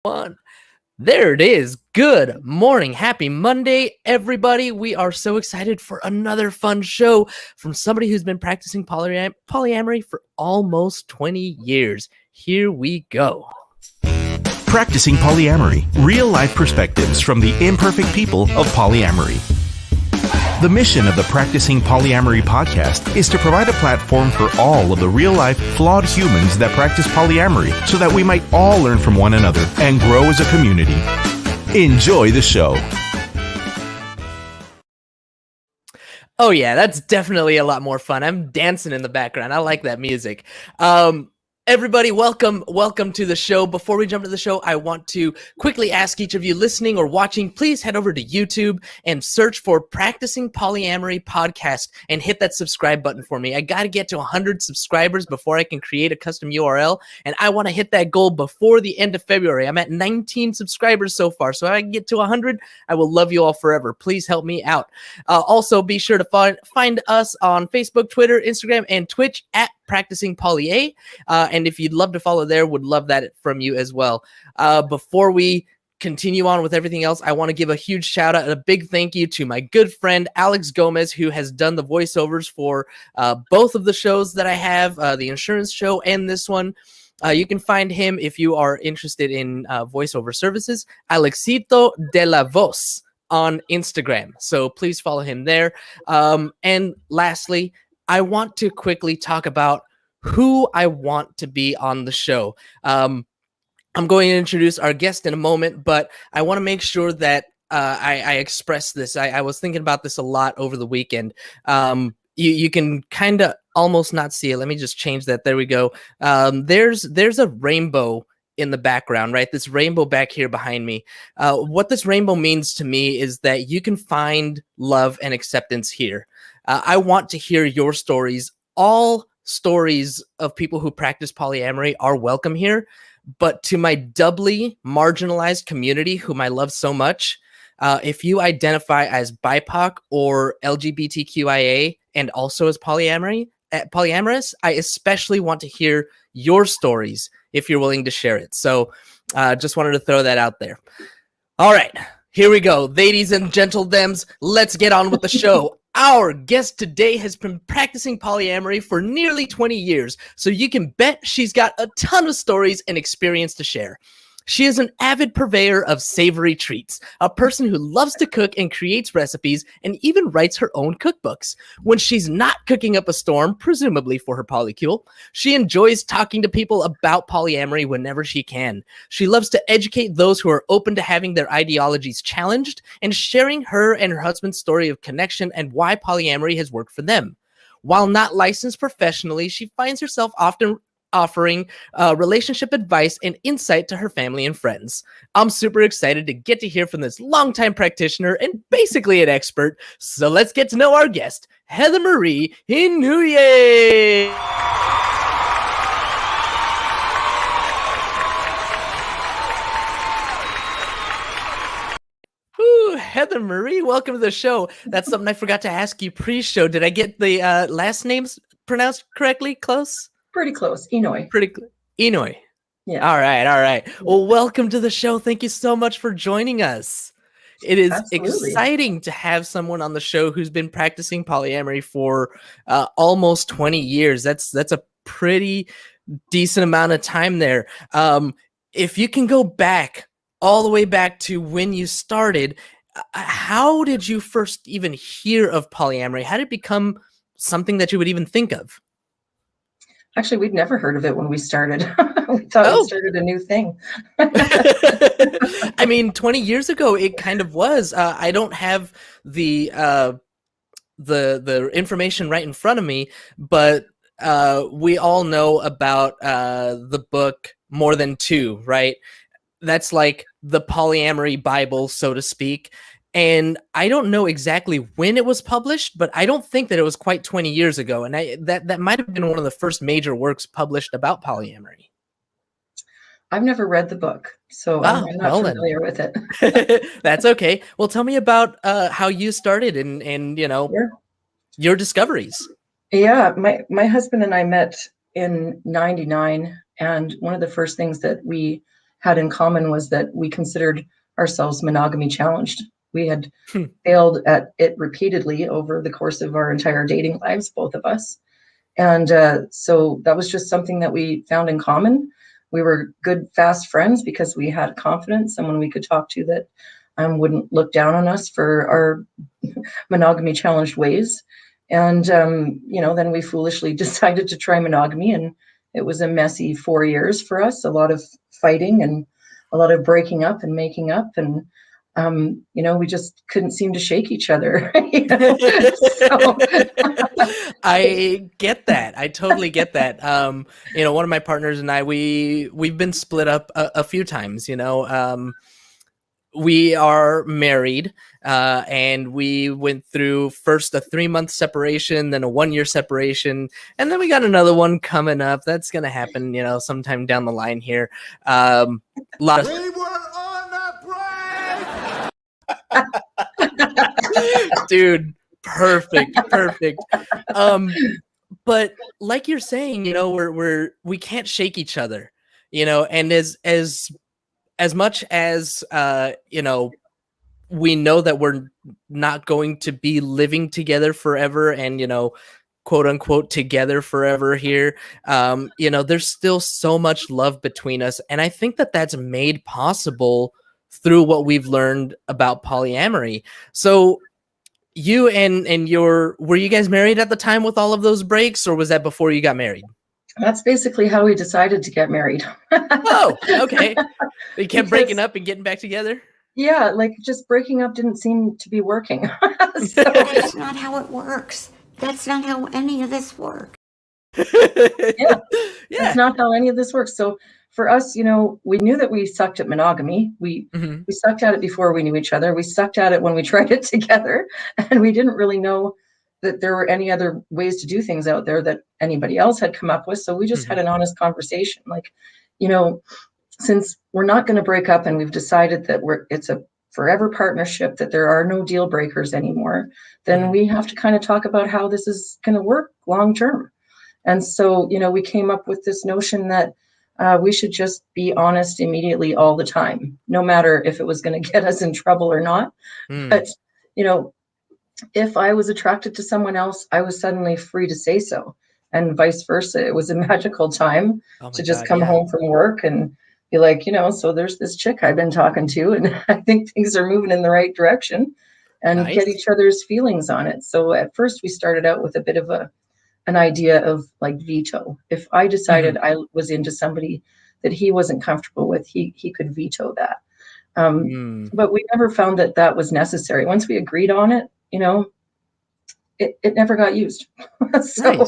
One. There it is. Good morning. Happy Monday, everybody. We are so excited for another fun show from somebody who's been practicing polyamory for almost 20 years. Here we go. Practicing Polyamory, real-life perspectives from the imperfect people of polyamory. The mission of the Practicing Polyamory podcast is to provide a platform for all of the real-life, flawed humans that practice polyamory so that we might all learn from one another and grow as a community. Enjoy the show. Oh yeah, that's definitely a lot more fun. I'm dancing in the background. I like that music. Everybody, welcome to the show. Before we jump to the show, I want to quickly ask each of you listening or watching, please head over to YouTube and search for Practicing Polyamory Podcast and hit that subscribe button for me. I got to get to 100 subscribers before I can create a custom URL, and I want to hit that goal before the end of February. I'm at 19 subscribers so far, so if I can get to 100, I will love you all forever. Please help me out. Also, be sure to find us on Facebook, Twitter, Instagram, and Twitch at Practicing Polya. And if you'd love to follow there, would love that from you as well. Before we continue on with everything else, I want to give a huge shout out and a big thank you to my good friend Alex Gomez, who has done the voiceovers for both of the shows that I have, the insurance show and this one. You can find him if you are interested in voiceover services, Alexito de la Voz on Instagram. So please follow him there. And lastly, I want to quickly talk about who I want to be on the show. I'm going to introduce our guest in a moment, but I want to make sure that I express this. I was thinking about this a lot over the weekend. You can kind of almost not see it. Let me just change that. There we go. There's a rainbow in the background, right? This rainbow back here behind me. What this rainbow means to me is that you can find love and acceptance here. I want to hear your stories. All stories of people who practice polyamory are welcome here, but to my doubly marginalized community, whom I love so much, if you identify as BIPOC or LGBTQIA and also as polyamorous, I especially want to hear your stories if you're willing to share it. So just wanted to throw that out there. All right, here we go. Ladies and gentledems, let's get on with the show. Our guest today has been practicing polyamory for nearly 20 years, so you can bet she's got a ton of stories and experience to share. She is an avid purveyor of savory treats, a person who loves to cook and creates recipes and even writes her own cookbooks. When she's not cooking up a storm, presumably for her polycule, she enjoys talking to people about polyamory whenever she can. She loves to educate those who are open to having their ideologies challenged and sharing her and her husband's story of connection and why polyamory has worked for them. While not licensed professionally, she finds herself often offering relationship advice and insight to her family and friends. I'm super excited to get to hear from this longtime practitioner and basically an expert. So let's get to know our guest, HeatherMarie Inouye. HeatherMarie, welcome to the show. That's something I forgot to ask you pre-show. Did I get the last names pronounced correctly? Close? Pretty close. Inouye. Inouye. Yeah. All right. Well, welcome to the show. Thank you so much for joining us. It is exciting to have someone on the show who's been practicing polyamory for almost 20 years. That's a pretty decent amount of time there. If you can go back all the way back to when you started, how did you first even hear of polyamory? How did it become something that you would even think of? Actually, we'd never heard of it when we started. We thought we started a new thing. I mean, 20 years ago, it kind of was. I don't have the information right in front of me, but we all know about the book More Than Two, right? That's like the polyamory Bible, so to speak. And I don't know exactly when it was published, but I don't think that it was quite 20 years ago. And that might have been one of the first major works published about polyamory. I've never read the book, so I'm not familiar with it. That's okay. Well, tell me about how you started and your discoveries. Yeah, my husband and I met in '99, and one of the first things that we had in common was that we considered ourselves monogamy challenged. We had Hmm. failed at it repeatedly over the course of our entire dating lives, both of us. And so that was just something that we found in common. We were good, fast friends because we had confidence, someone we could talk to that wouldn't look down on us for our monogamy challenged ways. And, then we foolishly decided to try monogamy, and it was a messy 4 years for us, a lot of fighting and a lot of breaking up and making up. And, we just couldn't seem to shake each other. So, I get that. I totally get that. One of my partners and I, we've been split up a few times. We are married, and we went through first a 3-month separation, then a 1-year separation, and then we got another one coming up. That's gonna happen, sometime down the line here. Lot of We were on a break. dude, perfect. But like you're saying, we can't shake each other, and as much as we know that we're not going to be living together forever and quote unquote together forever here, there's still so much love between us, and I think that that's made possible through what we've learned about polyamory. So you and were you guys married at the time with all of those breaks, or was that before you got married? that's basically how we decided to get married. Oh, okay. They kept breaking Because, up and getting back together. yeah, like just breaking up didn't seem to be working. So, That's not how it works. That's not how any of this works. yeah, Yeah. that's not how any of this works. So for us, we knew that we sucked at monogamy. We Mhm. we sucked at it before we knew each other. We sucked at it when we tried it together, and we didn't really know that there were any other ways to do things out there that anybody else had come up with. So we just had an honest conversation. Like, since we're not going to break up and we've decided that it's a forever partnership, that there are no deal breakers anymore, then we have to kind of talk about how this is going to work long term. And so, we came up with this notion that we should just be honest immediately all the time, no matter if it was going to get us in trouble or not. But, if I was attracted to someone else, I was suddenly free to say so, and vice versa. It was a magical time to just come home from work and be like, so there's this chick I've been talking to, and I think things are moving in the right direction, and Nice. get each other's feelings on it. So at first we started out with a bit of an idea of like veto. If I decided I was into somebody that he wasn't comfortable with, he could veto that. But we never found that was necessary. Once we agreed on it, it never got used. So,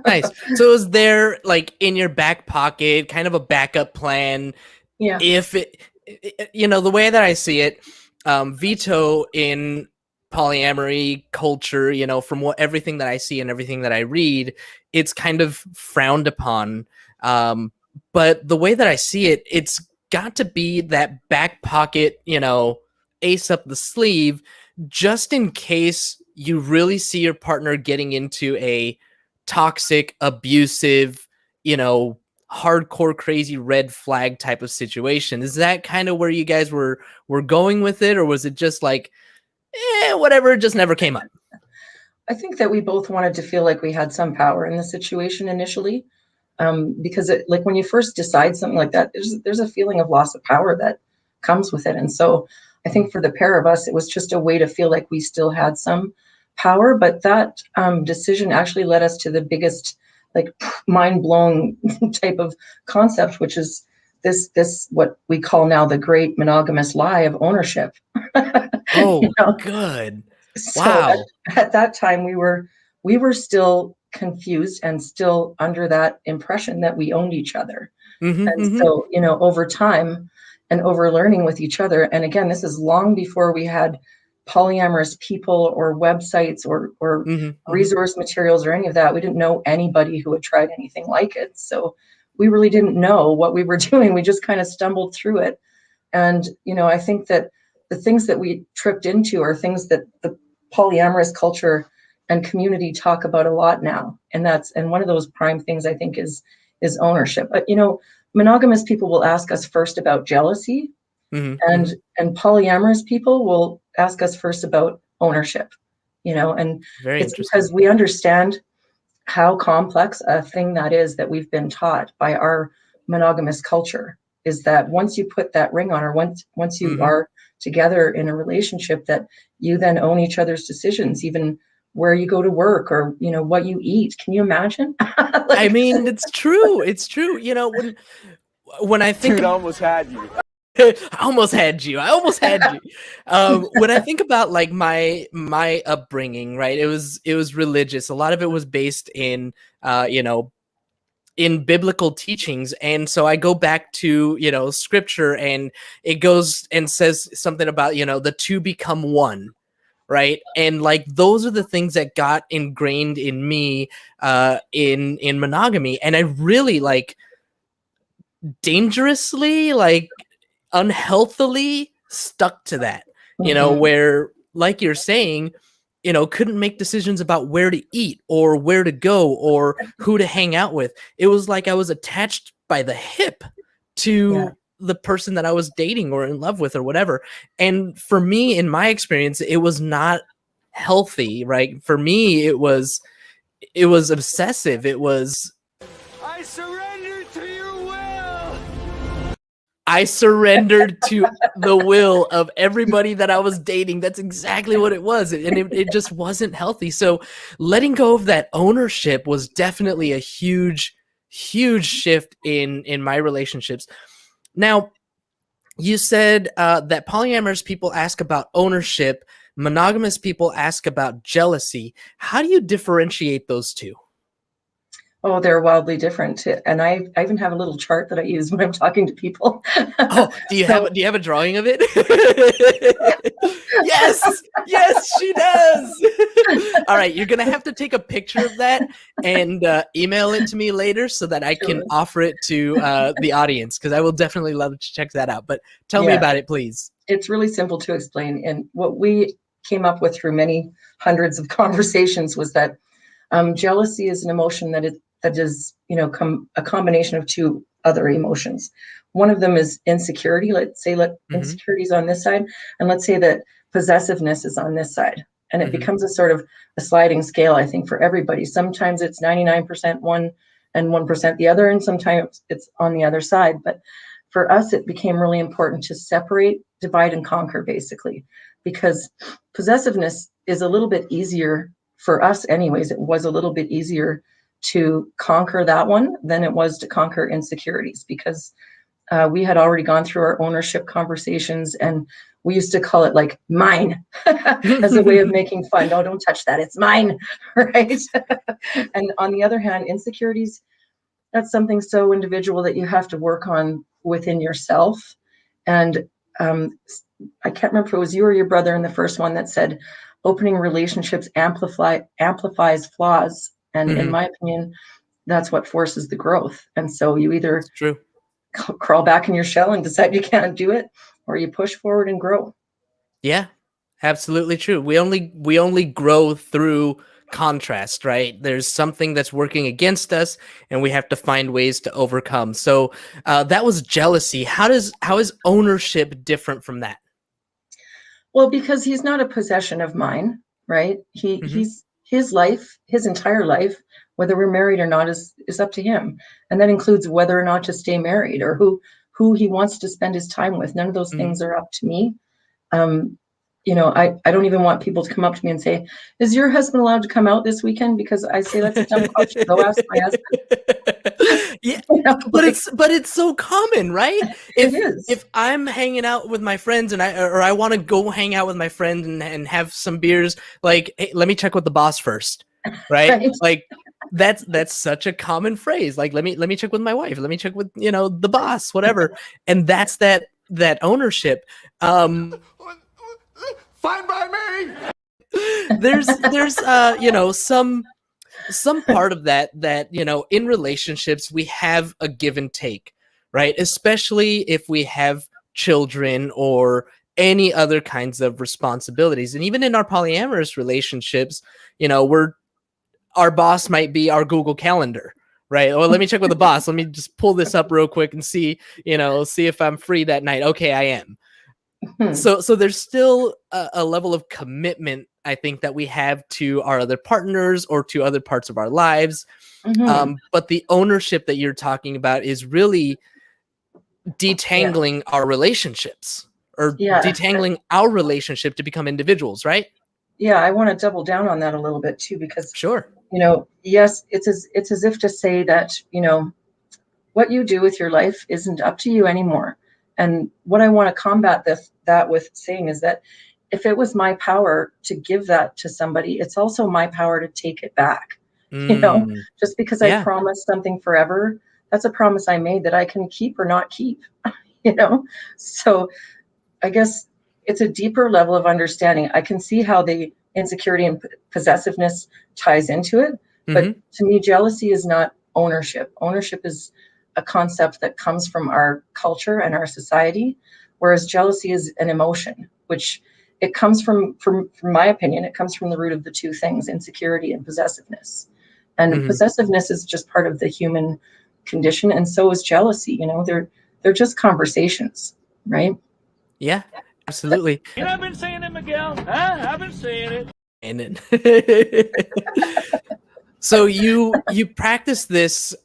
Nice. So is there like in your back pocket kind of a backup plan yeah, if the way that I see it, veto in polyamory culture, from everything that I see and everything that I read, it's kind of frowned upon. But the way that I see it, it's got to be that back pocket, ace up the sleeve, just in case you really see your partner getting into a toxic, abusive, hardcore crazy red flag type of situation. Is that kind of where you guys were going with it, or was it just like whatever, it just never came up? I think that we both wanted to feel like we had some power in the situation initially, because like when you first decide something like that, there's a feeling of loss of power that comes with it. And so I think for the pair of us, it was just a way to feel like we still had some power. But that decision actually led us to the biggest, like, mind-blowing type of concept, which is this what we call now the great monogamous lie of ownership. Oh, You know? good. So Wow. at that time, we were still confused and still under that impression that we owned each other. And so, over time and over learning with each other, and again, this is long before we had polyamorous people or websites or resource materials or any of that. We didn't know anybody who had tried anything like it. So we really didn't know what we were doing. We just kind of stumbled through it. And, I think that the things that we tripped into are things that the polyamorous culture and community talk about a lot now. And one of those prime things I think is ownership. But, monogamous people will ask us first about jealousy, and polyamorous people will ask us first about ownership, and Very it's interesting. because we understand how complex a thing that is that we've been taught by our monogamous culture, is that once you put that ring on, or once you are together in a relationship, that you then own each other's decisions, even where you go to work, or what you eat. Can you imagine? I mean, it's true. It's true. When I think Dude, I almost had you. I almost had you. I almost had you. When I think about like my upbringing, right? It was religious. A lot of it was based in in biblical teachings, and so I go back to scripture, and it goes and says something about the two become one, right? And like those are the things that got ingrained in me in monogamy, and I really like dangerously, like unhealthily stuck to that, where, like you're saying, couldn't make decisions about where to eat or where to go or who to hang out with. It was like I was attached by the hip to the person that I was dating or in love with or whatever. And for me, in my experience, it was not healthy, right? For me, it was obsessive. It was, I surrender to your will. I surrendered to the will of everybody that I was dating. That's exactly what it was. And it just wasn't healthy. So letting go of that ownership was definitely a huge, huge shift in my relationships. Now, you said that polyamorous people ask about ownership, monogamous people ask about jealousy. How do you differentiate those two? Oh, they're wildly different. And I even have a little chart that I use when I'm talking to people. Oh, do you have a drawing of it? Yes, yes, she does. All right, you're gonna have to take a picture of that and email it to me later so that I can offer it to the audience, because I will definitely love to check that out. But tell me about it, please. It's really simple to explain. And what we came up with through many hundreds of conversations was that jealousy is an emotion that is a combination of two other emotions. One of them is insecurity. Let's say insecurity is on this side, and let's say that possessiveness is on this side, and it becomes a sort of a sliding scale, I think, for everybody. Sometimes it's 99% one and 1% the other, and sometimes it's on the other side. But for us, it became really important to separate, divide, and conquer, basically, because possessiveness is a little bit easier for us anyways. It was a little bit easier to conquer that one than it was to conquer insecurities, because we had already gone through our ownership conversations, and we used to call it like mine as a way of making fun. No, don't touch that. It's mine, right? And on the other hand, insecurities, that's something so individual that you have to work on within yourself. And I can't remember if it was you or your brother in the first one that said, opening relationships amplifies flaws. And in my opinion, that's what forces the growth. And so you either crawl back in your shell and decide you can't do it, or you push forward and grow. Yeah, absolutely true. We only grow through contrast, right? There's something that's working against us, and we have to find ways to overcome. So that was jealousy. How is ownership different from that? Well, because he's not a possession of mine, right? He's his life, his entire life, whether we're married or not, is up to him. And that includes whether or not to stay married, or who he wants to spend his time with. None of those things are up to me. I don't even want people to come up to me and say, is your husband allowed to come out this weekend? Because I say, that's a dumb question. Go ask my husband. Yeah, but it's so common, right? If I'm hanging out with my friends and I want to go hang out with my friend and have some beers, like, hey, let me check with the boss first, right? Like that's such a common phrase. Like, let me check with my wife. Let me check with the boss, whatever. And that's that ownership. Fine by me. There's some part of that in relationships we have a give and take, right? Especially if we have children or any other kinds of responsibilities. And even in our polyamorous relationships, our boss might be our Google Calendar, Right. Well, let me check with the boss. Let me just pull this up real quick and see, see if I'm free that night. Okay, I am. Hmm. So there's still a level of commitment, I think, that we have to our other partners or to other parts of our lives. Mhm. But the ownership that you're talking about is really Yeah. detangling our relationships or Yeah. detangling our relationship to become individuals, right? Yeah. I want to double down on that a little bit too, because, Sure. yes, it's as if to say that, what you do with your life isn't up to you anymore. And what I want to combat that with saying is that if it was my power to give that to somebody, it's also my power to take it back. Mm, Just because I yeah. promised something forever, that's a promise I made that I can keep or not keep, you know? So I guess it's a deeper level of understanding. I can see how the insecurity and possessiveness ties into it, but Hmm. to me, jealousy is not ownership. Ownership is a concept that comes from our culture and our society, whereas jealousy is an emotion, which it comes from my opinion, it comes from the root of the two things, insecurity and possessiveness. And Hmm. possessiveness is just part of the human condition, and so is jealousy. They're just conversations, right? Yeah, absolutely. You know, I've been saying it, Miguel. Huh? I've been saying it. And so you practice this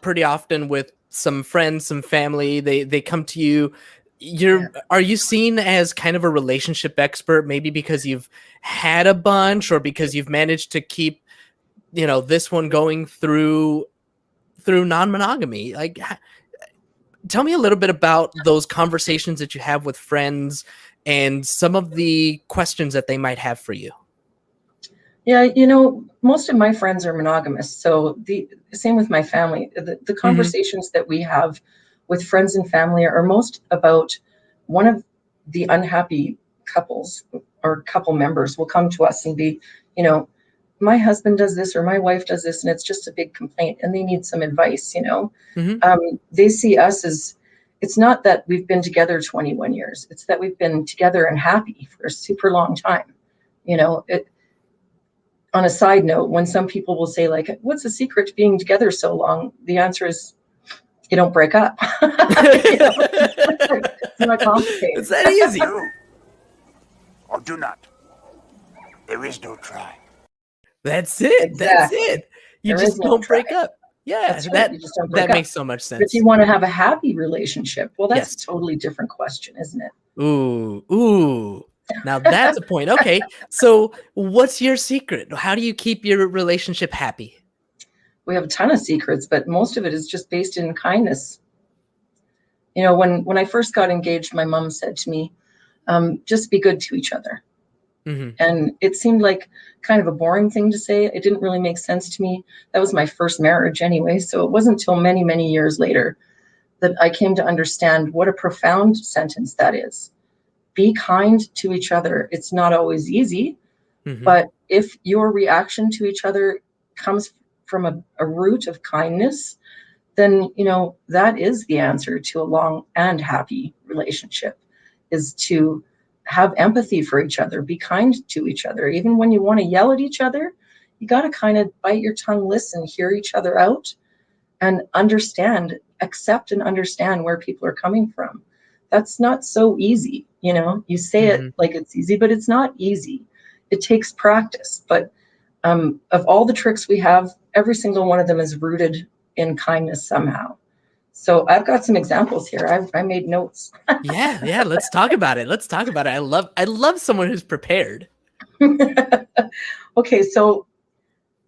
pretty often with some friends, some family. They come to you. Yeah. Are you seen as kind of a relationship expert, maybe because you've had a bunch or because you've managed to keep, this one going through non-monogamy? Like tell me a little bit about those conversations that you have with friends and some of the questions that they might have for you. Yeah, most of my friends are monogamous, so the same with my family. The Hmm. conversations that we have with friends and family are most about one of the unhappy couples or couple members will come to us and be, you know, my husband does this or my wife does this, and it's just a big complaint, and they need some advice. Hmm. They see us as, it's not that we've been together 21 years, it's that we've been together and happy for a super long time. It On a side note, when some people will say, like, what's the secret to being together so long? The answer is you don't break up. It's not It's complicated. that easy. Do or do not. There is no try. That's it. That's Exactly. it. You There is just no don't try. break up. Yeah, That's right. that You just don't break that up. makes so much But if sense. you want to have a happy relationship, well, that's a Yes. totally different question, isn't it? Ooh, ooh. Now that's a point. Okay. So what's your secret? How do you keep your relationship happy? We have a ton of secrets, but most of it is just based in kindness. When I first got engaged, my mom said to me, just be good to each other. Hmm. And it seemed like kind of a boring thing to say. It didn't really make sense to me. That was my first marriage anyway. So it wasn't until many, many years later that I came to understand what a profound sentence that is. Be kind to each other. It's not always easy, Hmm. but if your reaction to each other comes from a root of kindness, then that is the answer to a long and happy relationship, is to have empathy for each other, be kind to each other. Even when you want to yell at each other, you got to kind of bite your tongue, listen, hear each other out, and accept and understand where people are coming from. That's not so easy. You say it Hmm. like it's easy, but it's not easy. It takes practice. But of all the tricks we have, every single one of them is rooted in kindness somehow. So I've got some examples here. I made notes. Yeah, yeah. Let's talk about it. Let's talk about it. I love someone who's prepared. Okay, so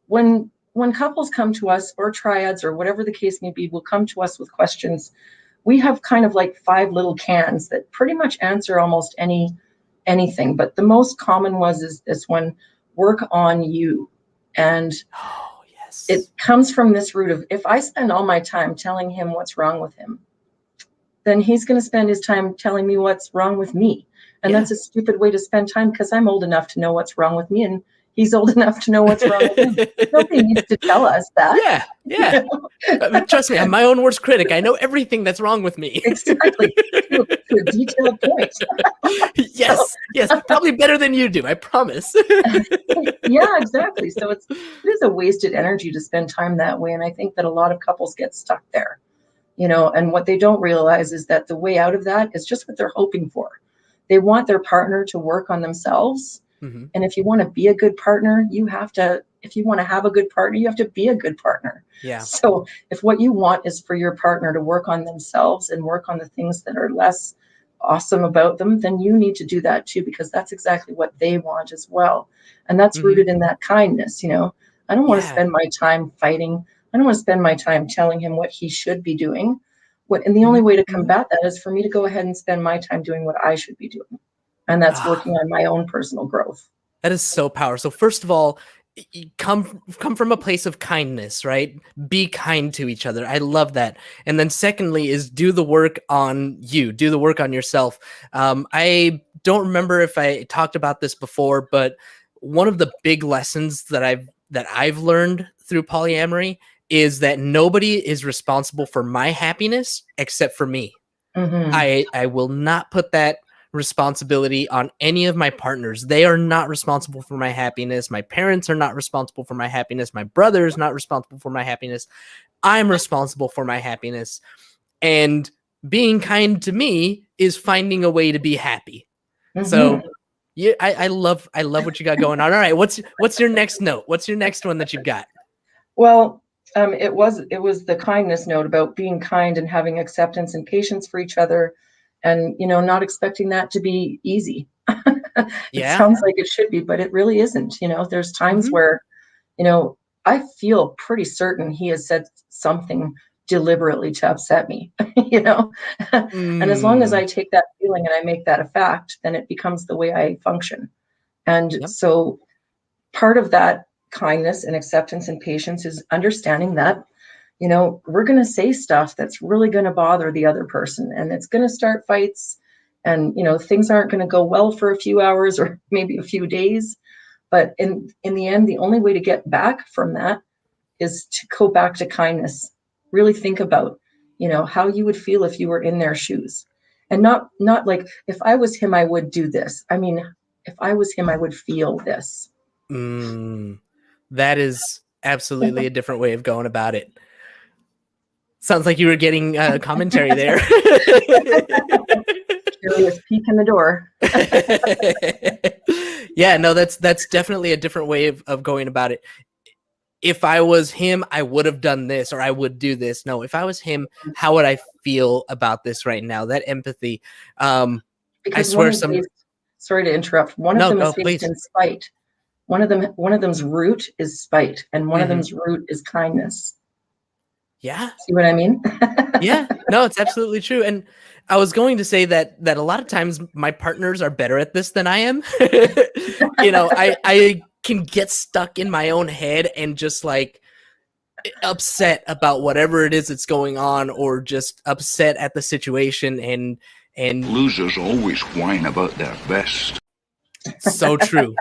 when couples come to us, or triads, or whatever the case may be, will come to us with questions, we have kind of like 5 little cans that pretty much answer almost anything. But the most common is this one: work on you. And Oh, it yes. comes from this root of, if I spend all my time telling him what's wrong with him, then he's going to spend his time telling me what's wrong with me. And Yeah. that's a stupid way to spend time, because I'm old enough to know what's wrong with me, and He's old enough to know what's wrong with him. Nobody needs to tell us that. Yeah. Trust me, I'm my own worst critic. I know everything that's wrong with me. Exactly. To a detailed point. Yes, probably better than you do, I promise. Yeah, exactly. So it is a wasted energy to spend time that way. And I think that a lot of couples get stuck there, and what they don't realize is that the way out of that is just what they're hoping for. They want their partner to work on themselves. Mm-hmm. And if you want to be a good partner, if you want to have a good partner, you have to be a good partner. Yeah. So if what you want is for your partner to work on themselves and work on the things that are less awesome about them, then you need to do that too, because that's exactly what they want as well. And that's rooted in that kindness. I don't want to spend my time fighting. I don't want to spend my time telling him what he should be doing. And the only way to combat that is for me to go ahead and spend my time doing what I should be doing. And that's working on my own personal growth. That is so powerful. So first of all, come from a place of kindness, right? Be kind to each other. I love that. And then secondly is do the work on you, do the work on yourself. I don't remember if I talked about this before, but one of the big lessons that I've learned through polyamory is that nobody is responsible for my happiness except for me. I will not put that responsibility on any of my partners. They are not responsible for my happiness. My parents are not responsible for my happiness. My brother is not responsible for my happiness. I'm responsible for my happiness. And being kind to me is finding a way to be happy. So yeah, I love what you got going on. All right, what's your next note? What's your next one that you've got? Well, it was the kindness note about being kind and having acceptance and patience for each other. And, not expecting that to be easy. It sounds like it should be, but it really isn't. There's times where, I feel pretty certain he has said something deliberately to upset me, and as long as I take that feeling and I make that a fact, then it becomes the way I function. And so part of that kindness and acceptance and patience is understanding that we're going to say stuff that's really going to bother the other person, and it's going to start fights, and things aren't going to go well for a few hours or maybe a few days, but in the end, the only way to get back from that is to go back to kindness. Really think about how you would feel if you were in their shoes, and not like, if I was him I would do this. I mean, if I was him I would feel this. That is absolutely a different way of going about it. Sounds like you were getting commentary there. Curious peek in the door. Yeah, no, that's definitely a different way of going about it. If I was him, I would have done this, or I would do this. No, if I was him, how would I feel about this right now? That empathy. Because I swear sorry to interrupt. One of them is based in spite. One of them's root is spite, and one of them's root is kindness. Yeah. See what I mean? Yeah. No, it's absolutely true. And I was going to say that a lot of times my partners are better at this than I am. I can get stuck in my own head and just like upset about whatever it is that's going on, or just upset at the situation, and losers always whine about their best. So true.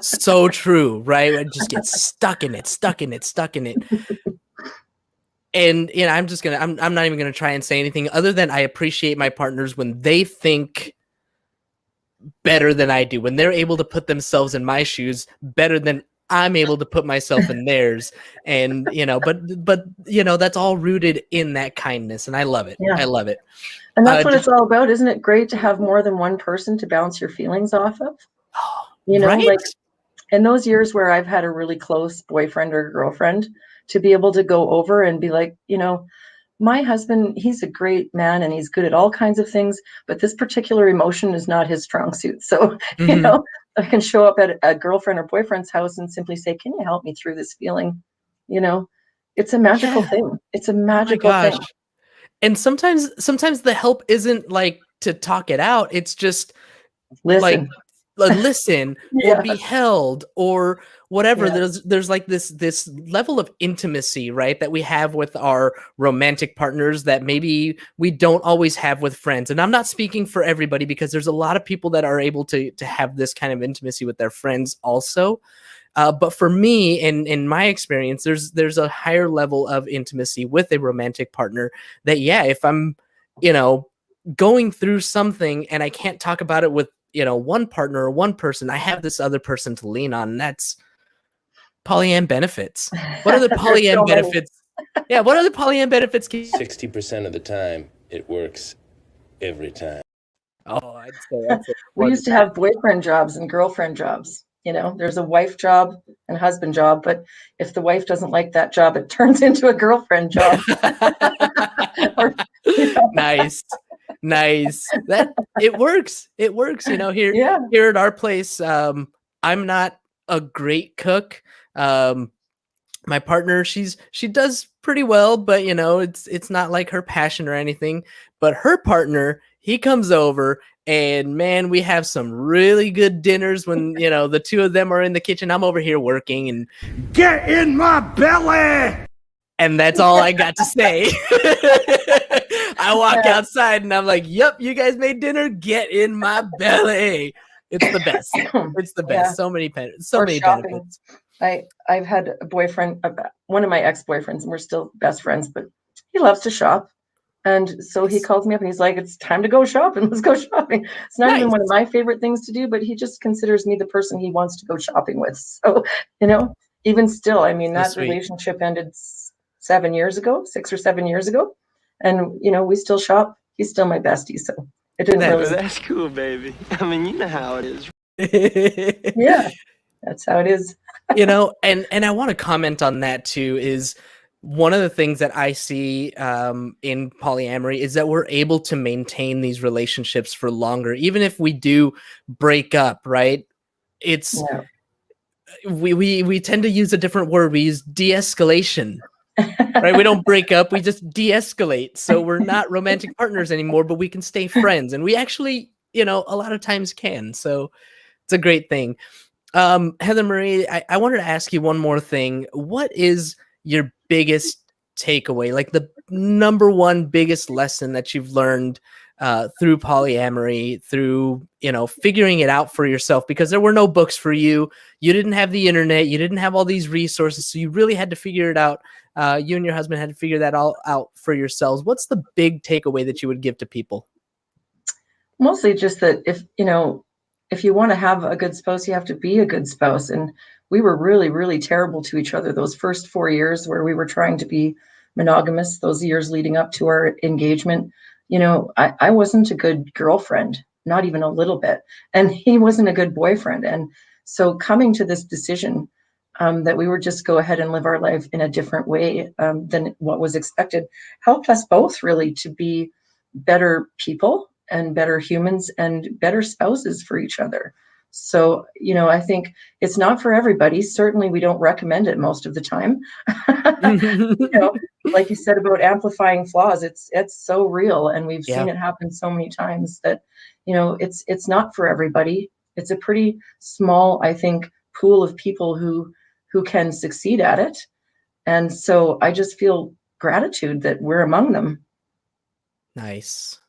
So true, right? I just get stuck in it. And I'm not even gonna try and say anything other than I appreciate my partners when they think better than I do, when they're able to put themselves in my shoes better than I'm able to put myself in theirs. And but that's all rooted in that kindness, and I love it. I love it. And that's what it's all about. Isn't it great to have more than one person to bounce your feelings off of? Right? Like in those years where I've had a really close boyfriend or girlfriend, to be able to go over and be like, my husband, he's a great man and he's good at all kinds of things, but this particular emotion is not his strong suit. So, I can show up at a girlfriend or boyfriend's house and simply say, can you help me through this feeling? It's a magical thing. It's a magical thing. And sometimes the help isn't like to talk it out. It's just listen. listen or Yeah. be held or whatever. Yeah. There's like this level of intimacy, right, that we have with our romantic partners that maybe we don't always have with friends. And I'm not speaking for everybody, because there's a lot of people that are able to have this kind of intimacy with their friends also. But for me, in my experience, there's a higher level of intimacy with a romantic partner that, yeah, if I'm, going through something and I can't talk about it with, one partner or one person, I have this other person to lean on. And that's polyam benefits. What are the There's polyam so many. benefits? Yeah, what are the polyam benefits? 60% of the time, it works every time. Oh, I'd say We used to have boyfriend jobs and girlfriend jobs. There's a wife job and husband job, but if the wife doesn't like that job, it turns into a girlfriend job. Nice. That it works. Here Yeah. here at our place, I'm not a great cook. My partner, she does pretty well, but it's not like her passion or anything. But her partner, he comes over, and man, we have some really good dinners when the two of them are in the kitchen. I'm over here working, and Get in my belly! and that's all I got to say. I walk outside and I'm like, "Yep, you guys made dinner. Get in my belly." It's the best. It's the best. Yeah. So many Shopping. benefits. I've had a boyfriend, one of my ex-boyfriends, and we're still best friends, but he loves to shop. And so he calls me up and he's like, "It's time to go shopping. Let's go shopping." It's not even one of my favorite things to do, but he just considers me the person he wants to go shopping with. So, even still, I mean, that relationship ended 6 or 7 years ago. And, we still shop. He's still my bestie. So it didn't really. That's cool, baby. I mean, you know how it is. Yeah, that's how it is. And I want to comment on that too. Is one of the things that I see in polyamory is that we're able to maintain these relationships for longer, even if we do break up, right? It's we tend to use a different word. We use de-escalation, right? We don't break up, we just de-escalate. So we're not romantic partners anymore, but we can stay friends, and we actually, a lot of times can. So it's a great thing. HeatherMarie, I wanted to ask you one more thing. What is your biggest takeaway, like the number one biggest lesson that you've learned through polyamory, through figuring it out for yourself? Because there were no books for you. You didn't have the internet. You didn't have all these resources. So you really had to figure it out. You and your husband had to figure that all out for yourselves. What's the big takeaway that you would give to people? Mostly just that if you want to have a good spouse, you have to be a good spouse. And we were really, really terrible to each other those first 4 years where we were trying to be monogamous, those years leading up to our engagement. I wasn't a good girlfriend, not even a little bit. And he wasn't a good boyfriend. And so coming to this decision that we would just go ahead and live our life in a different way than what was expected helped us both really to be better people and better humans and better spouses for each other. So, I think it's not for everybody. Certainly we don't recommend it most of the time. Like you said about amplifying flaws, it's so real. And we've seen it happen so many times that, it's not for everybody. It's a pretty small, I think, pool of people who can succeed at it. And so I just feel gratitude that we're among them. Nice.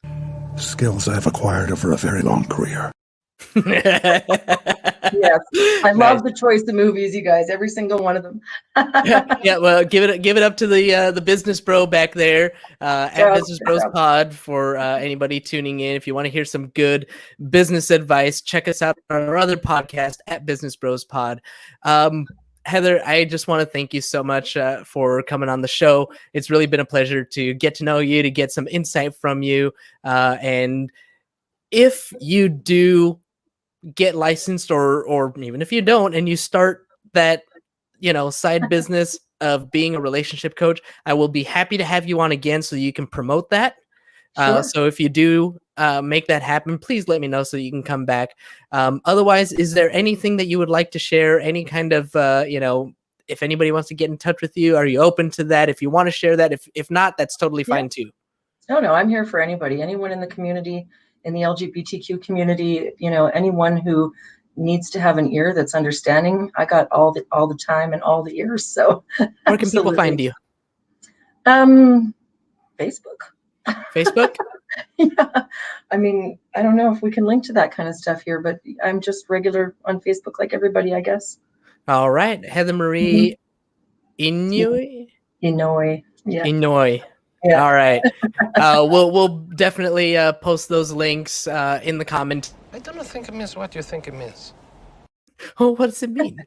Skills I've acquired over a very long career. Yes, I love the choice of movies, you guys. Every single one of them. Yeah. Well, give it up to the business bro back there at Business Bros Pod for anybody tuning in. If you want to hear some good business advice, check us out on our other podcast at Business Bros Pod. Heather, I just want to thank you so much for coming on the show. It's really been a pleasure to get to know you, to get some insight from you. And if you do get licensed or even if you don't, and you start that, side business of being a relationship coach, I will be happy to have you on again so you can promote that. Sure. So if you do make that happen, please let me know so you can come back. Otherwise, is there anything that you would like to share? Any kind of, if anybody wants to get in touch with you, are you open to that? If you want to share that, if not, that's totally fine too. No, I'm here for anybody, anyone in the community. in the LGBTQ community, anyone who needs to have an ear that's understanding, I got all the time and all the ears. So where can people find you? Facebook. Facebook? Yeah. I mean, I don't know if we can link to that kind of stuff here, but I'm just regular on Facebook like everybody, I guess. All right. HeatherMarie Inouye? Inouye. Yeah. Inouye. Yeah. All right. We'll definitely post those links in the comment. I don't think it means what you think it means. Oh, what does it mean?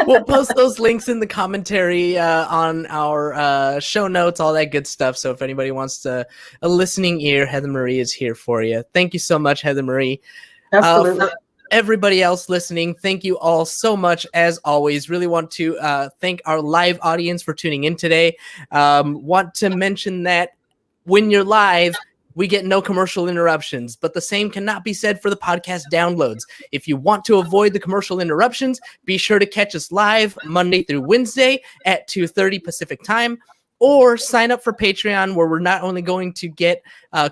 We'll post those links in the commentary on our show notes, all that good stuff. So if anybody wants a listening ear, HeatherMarie is here for you. Thank you so much, HeatherMarie. Absolutely. For everybody else listening, thank you all so much. As always, really want to thank our live audience for tuning in today. Want to mention that when you're live, we get no commercial interruptions, but the same cannot be said for the podcast downloads. If you want to avoid the commercial interruptions, be sure to catch us live Monday through Wednesday at 2:30 Pacific time, or sign up for Patreon, where we're not only going to get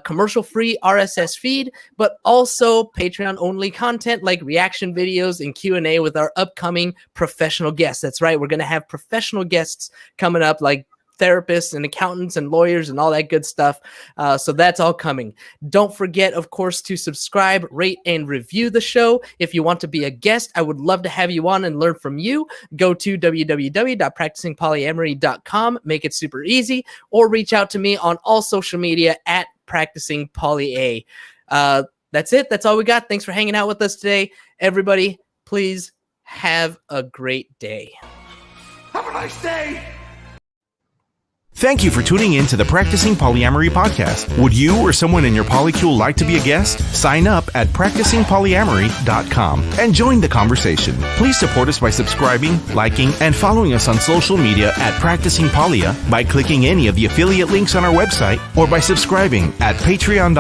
commercial-free RSS feed, but also Patreon-only content like reaction videos and Q&A with our upcoming professional guests. That's right, we're going to have professional guests coming up, like therapists and accountants and lawyers and all that good stuff. So that's all coming. Don't forget, of course, to subscribe, rate, and review the show. If you want to be a guest, I would love to have you on and learn from you. Go to www.practicingpolyamory.com. Make it super easy, or reach out to me on all social media at practicingpolyA. That's it. That's all we got. Thanks for hanging out with us today. Everybody, please have a great day. Have a nice day! Thank you for tuning in to the Practicing Polyamory podcast. Would you or someone in your polycule like to be a guest? Sign up at practicingpolyamory.com and join the conversation. Please support us by subscribing, liking, and following us on social media at Practicing Polya by clicking any of the affiliate links on our website, or by subscribing at patreon.com